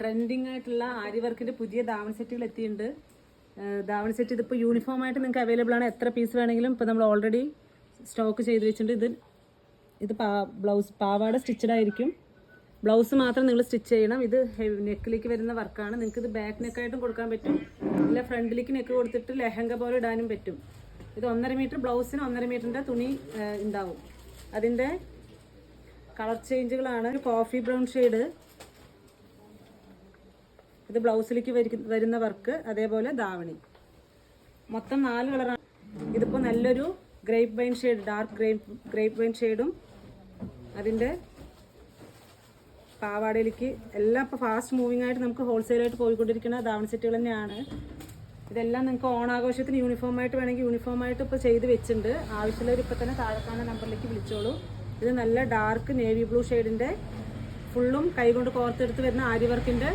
Trending ആയിട്ടുള്ള ആരി വർക്കിന്റെ പുതിയ ധാവൺ സെറ്റുകൾ എത്തിയിട്ടുണ്ട്. ധാവൺ സെറ്റ് ഇതിപ്പോൾ യൂണിഫോം ആയിട്ട് നിങ്ങൾക്ക് അവൈലബിൾ ആണ്. എത്ര പീസ് വേണമെങ്കിലും ഇപ്പോൾ നമ്മൾ ഓൾറെഡി സ്റ്റോക്ക് ചെയ്ത് വെച്ചിട്ടുണ്ട്. ഇത് ബ്ലൗസ് പാവാട സ്റ്റിച്ചഡ് ആയിരിക്കും. ബ്ലൗസ് മാത്രം നിങ്ങൾ സ്റ്റിച്ച് ചെയ്യണം. ഇത് നെക്കിലേക്ക് വരുന്ന വർക്കാണ്. നിങ്ങൾക്ക് ഇത് ബാക്ക് നെക്കായിട്ടും കൊടുക്കാൻ പറ്റും, ഇല്ല ഫ്രണ്ടിലേക്ക് നെക്ക് കൊടുത്തിട്ട് ലെഹങ്ക പോലെ ഇടാനും പറ്റും. ഇത് 1.5 മീറ്റർ ബ്ലൗസിന് 1.5 മീറ്ററിൻ്റെ തുണി ഉണ്ടാവും. അതിൻ്റെ കളർ ചേഞ്ചുകളാണ് ഒരു കോഫി ബ്രൗൺ ഷെയ്ഡ്, ഇത് ബ്ലൗസിലേക്ക് വരുന്ന വർക്ക്, അതേപോലെ ധാവണി. മൊത്തം 4 കളറാണ്. ഇതിപ്പോൾ നല്ലൊരു grape wine shade, dark grape wine ഷെയ്ഡും അതിൻ്റെ പാവാടയിലേക്ക് എല്ലാം ഇപ്പോൾ ഫാസ്റ്റ് മൂവിങ് ആയിട്ട് നമുക്ക് ഹോൾസെയിലായിട്ട് പോയിക്കൊണ്ടിരിക്കുന്ന ധാവണി സെറ്റുകൾ തന്നെയാണ്. ഇതെല്ലാം നിങ്ങൾക്ക് ഓണാഘോഷത്തിന് യൂണിഫോമായിട്ട് വേണമെങ്കിൽ യൂണിഫോമായിട്ട് ഇപ്പോൾ ചെയ്ത് വെച്ചിട്ടുണ്ട്. ആവശ്യമുള്ളവർ ഇപ്പോൾ തന്നെ താഴെക്കാണുന്ന നമ്പറിലേക്ക് വിളിച്ചോളൂ. ഇത് നല്ല ഡാർക്ക് നേവി ബ്ലൂ ഷെയ്ഡിൻ്റെ ഫുള്ളും കൈകൊണ്ട് കോർത്തെടുത്ത് വരുന്ന ആരി വർക്കിൻ്റെ